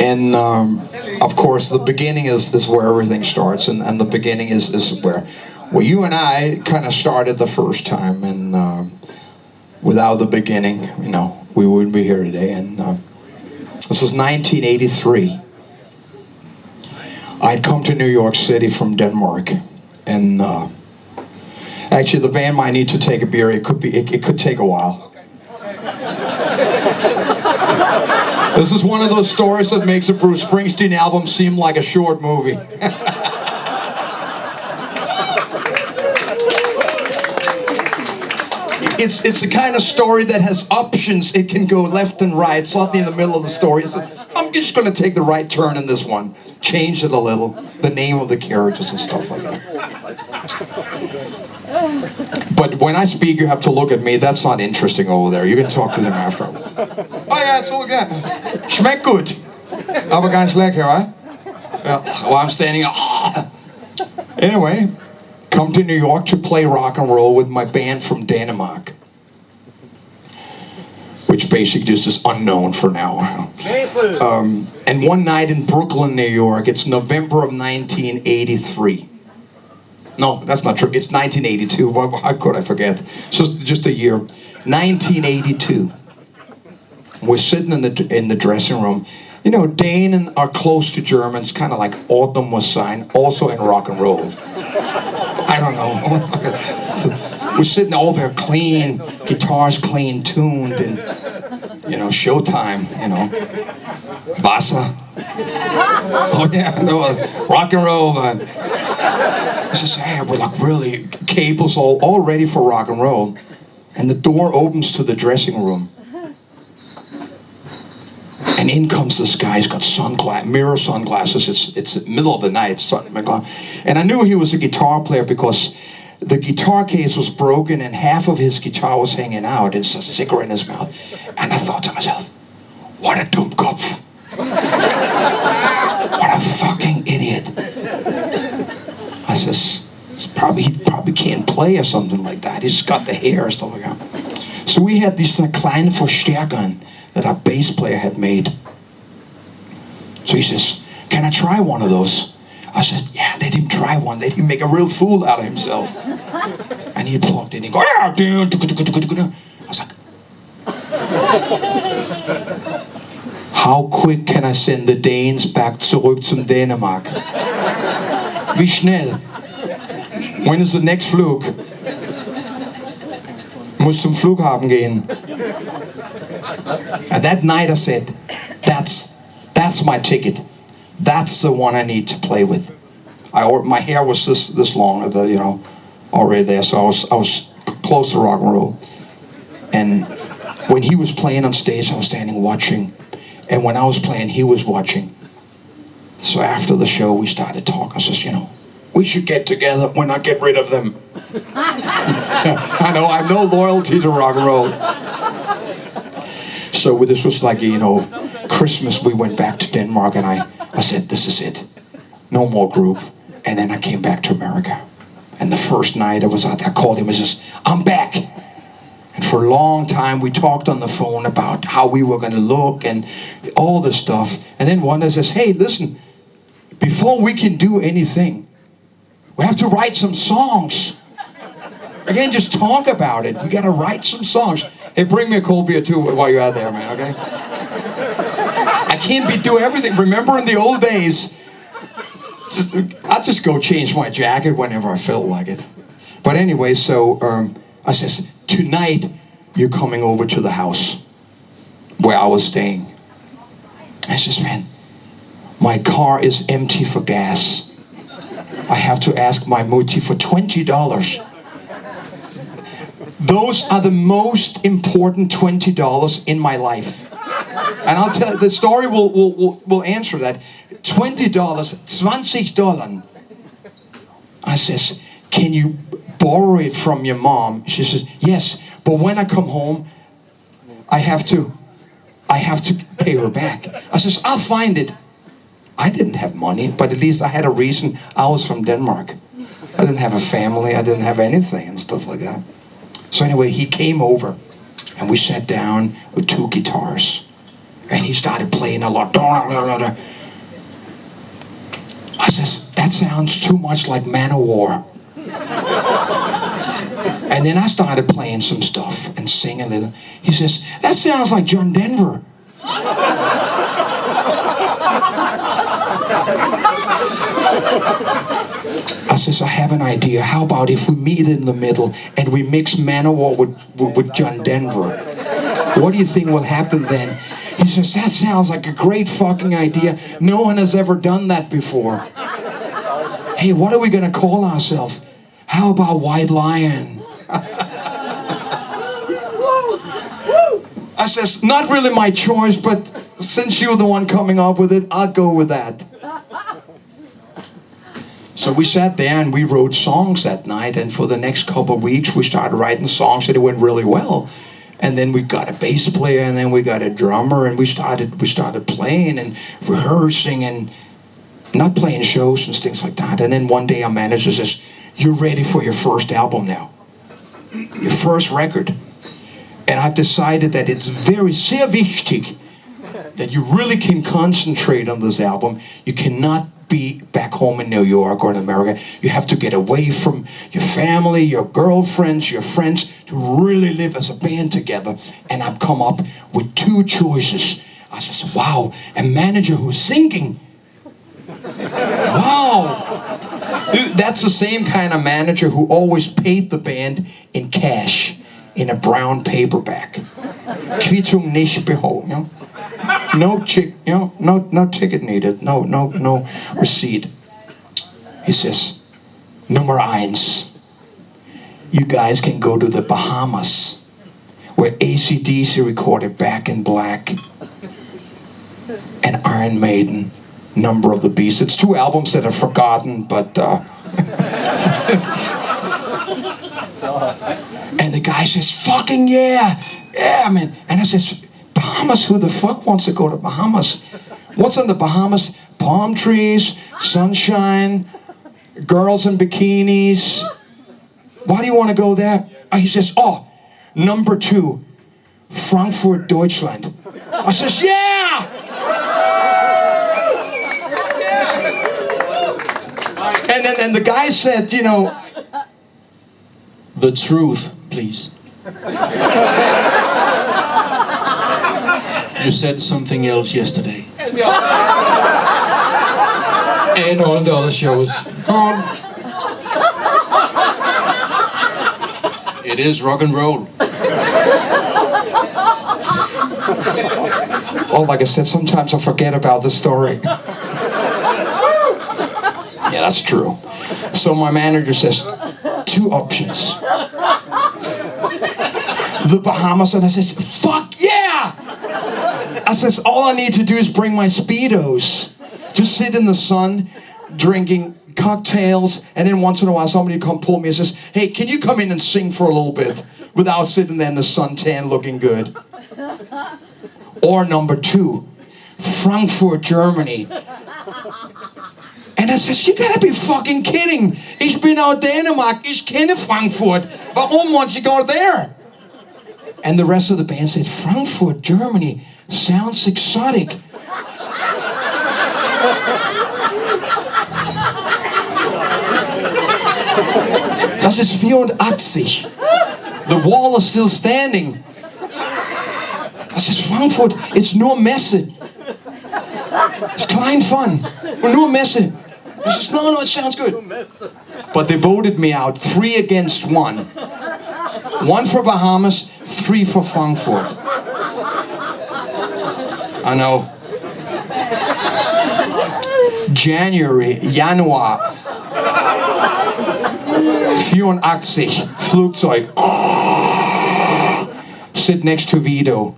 And of course, the beginning is where everything starts, and the beginning is where you and I kind of started the first time, and without the beginning, you know, we wouldn't be here today. And this was 1983. I'd come to New York City from Denmark, and actually, the band might need to take a beer. It could take a while. This is one of those stories that makes a Bruce Springsteen album seem like a short movie. It's a kind of story that has options. It can go left and right. It's not in the middle of the story. I'm just going to take the right turn in this one. Change it a little. The name of the characters and stuff like that. But when I speak, you have to look at me. That's not interesting over there. You can talk to them after. Oh ja, so good. Schmeckt gut. Aber ganz lecker, right? Yeah. Well, I'm standing up. Anyway, come to New York to play rock and roll with my band from Denmark, which basically just is unknown for now. And one night in Brooklyn, New York, it's November of 1983. No, that's not true. It's 1982. How could I forget? Just a year. 1982. We're sitting in the dressing room. You know, Dane are close to Germans, kind of like Autumn was signed, also in rock and roll. I don't know. We're sitting all there clean, guitars clean tuned, and you know, showtime, you know. Wasser. Oh yeah, that was rock and roll, man. This is sad. We're like really cables all ready for rock and roll. And the door opens to the dressing room. And in comes this guy. He's got mirror sunglasses. It's the middle of the night. And I knew he was a guitar player because the guitar case was broken and half of his guitar was hanging out. It's a cigarette in his mouth. And I thought to myself, what a Dummkopf. What a fucking idiot. I says, he probably can't play or something like that. He's just got the hair and stuff like that. So we had these kleine Verstärkern that our bass player had made. So he says, can I try one of those? I said, yeah, let him try one. Let him make a real fool out of himself. And he plugged in. He go, I was like, how quick can I send the Danes back zurück zum Dänemark? Wie schnell? When is the next Flug? Muss zum Flughafen gehen. And that night I said, that's my ticket. That's the one I need to play with. My hair was this long, you know, already there, so I was close to rock and roll. And when he was playing on stage, I was standing watching. And when I was playing, he was watching. So after the show, we started talking. I says, you know, we should get together when I get rid of them. I know, I have no loyalty to rock and roll. So this was like, you know, Christmas, we went back to Denmark, and I said, this is it. No more group. And then I came back to America. And the first night I was out there, I called him and says, I'm back. And for a long time, we talked on the phone about how we were going to look and all this stuff. And then one day says, hey, listen, before we can do anything, we have to write some songs. We can't just talk about it. We got to write some songs. Hey, bring me a cold beer too while you're out there, man, okay? I can't do everything. Remember in the old days, I'd just go change my jacket whenever I felt like it. But anyway, so I says, tonight you're coming over to the house where I was staying. I says, man, my car is empty for gas. I have to ask my mutti for $20. Those are the most important $20 in my life. And I'll tell you, the story will answer that. $20, $20. I says, can you borrow it from your mom? She says, yes, but when I come home, I have to pay her back. I says, I'll find it. I didn't have money, but at least I had a reason. I was from Denmark. I didn't have a family. I didn't have anything and stuff like that. So anyway, he came over and we sat down with two guitars. And he started playing a lot. I says, that sounds too much like Manowar. And then I started playing some stuff and singing a little. He says, that sounds like John Denver. I says, I have an idea. How about if we meet in the middle and we mix Manowar with John Denver? What do you think will happen then? He says, that sounds like a great fucking idea. No one has ever done that before. Hey, what are we gonna call ourselves? How about White Lion? I says, not really my choice, but since you're the one coming up with it, I'll go with that. So we sat there and we wrote songs that night, and for the next couple of weeks we started writing songs and it went really well. And then we got a bass player, and then we got a drummer, and we started playing and rehearsing and not playing shows and things like that. And then one day our manager says, you're ready for your first album now. Your first record. And I've decided that it's sehr wichtig that you really can concentrate on this album. You cannot be back home in New York or in America. You have to get away from your family, your girlfriends, your friends, to really live as a band together. And I've come up with two choices. I said, wow, a manager who's singing. Wow. Dude, that's the same kind of manager who always paid the band in cash, in a brown paperback. Quittung nicht beholden, you know? No ticket needed, no receipt. He says, Nummer eins, you guys can go to the Bahamas, where AC/DC recorded Back in Black and Iron Maiden, Number of the Beast. It's two albums that are forgotten, but and the guy says, fucking yeah, man. And I says, Bahamas, who the fuck wants to go to Bahamas? What's on the Bahamas? Palm trees, sunshine, girls in bikinis. Why do you want to go there? He says, number 2, Frankfurt, Deutschland. I says, yeah! And then the guy said, you know, the truth, please. You said something else yesterday. And all the other shows. Come on. It is rock and roll. Oh, like I said, sometimes I forget about the story. Yeah, that's true. So my manager says, 2 options. The Bahamas, and I says, fuck yeah! I says, all I need to do is bring my Speedos. Just sit in the sun, drinking cocktails, and then once in a while somebody come pull me and says, hey, can you come in and sing for a little bit without sitting there in the suntan looking good? Or number 2, Frankfurt, Germany. And I says, you gotta be fucking kidding. Ich bin aus Dänemark, ich kenne Frankfurt. Warum won't you go there? And the rest of the band said, Frankfurt, Germany, sounds exotic. Das ist 84. The wall is still standing. I says, Frankfurt, it's nur Messe. It's klein fun. Or nur Messe. He says, no, it sounds good. But they voted me out, 3 against 1. 1 for Bahamas, 3 for Frankfurt. I know. Januar, 84, Flugzeug. Sit next to Vito.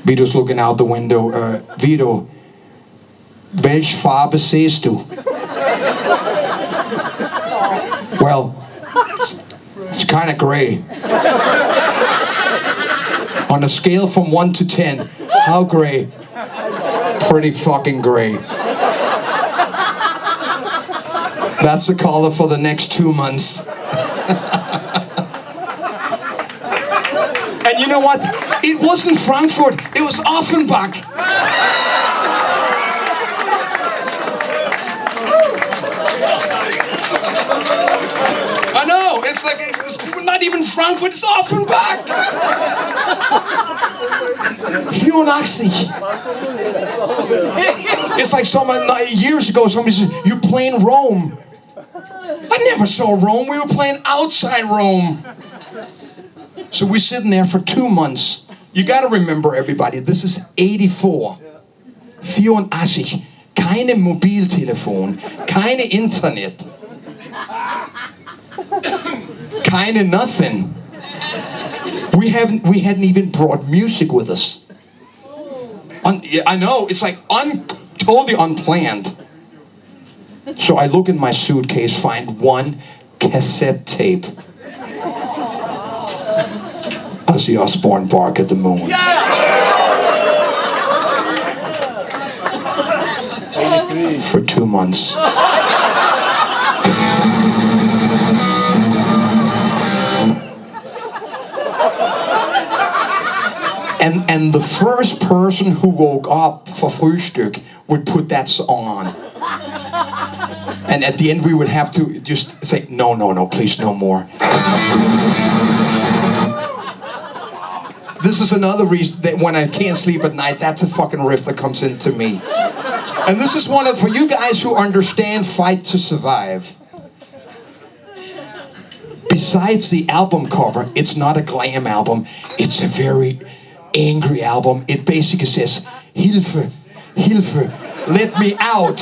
Vito's looking out the window. Vito, welche Farbe siehst du? Well, it's kind of gray. On a scale from 1 to 10, how gray? Pretty fucking gray. That's the color for the next 2 months. And you know what? It wasn't Frankfurt, it was Offenbach. I know, it's like, it's not even Frankfurt, it's Offenbach. 84. It's like someone, years ago, somebody said, "You're playing Rome." I never saw Rome, we were playing outside Rome. So we're sitting there for 2 months. You gotta remember, everybody, this is 84. 84. Keine Mobiltelefon, keine Internet. Keine nothing. We hadn't even brought music with us. I know, it's like totally unplanned. So I look in my suitcase, find one cassette tape. Ozzy Osbourne, Bark at the Moon. For 2 months. And the first person who woke up for frühstück would put that song on. And at the end we would have to just say, no, please, no more. This is another reason that when I can't sleep at night, that's a fucking riff that comes into me. And this is one for you guys who understand Fight to Survive. Besides the album cover, it's not a glam album, it's a very angry album. It basically says, Hilfe, Hilfe, let me out.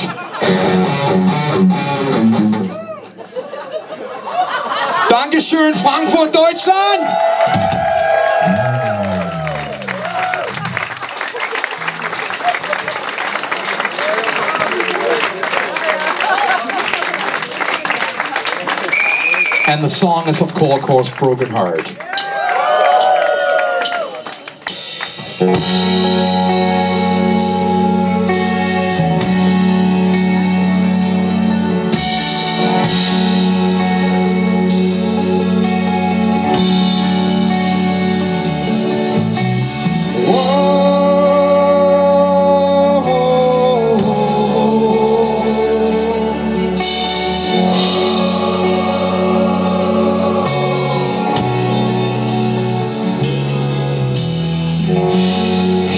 Dankeschön, Frankfurt, Deutschland! And the song is, of course, Broken Heart.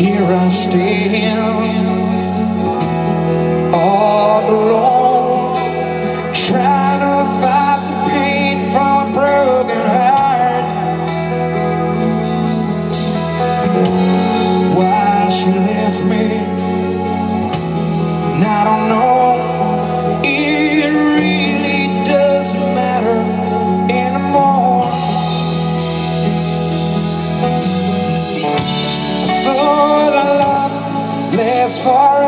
Here I stand, all alone, trying to fight the pain from a broken heart. Why she left me, and I don't know. It really doesn't matter anymore. As far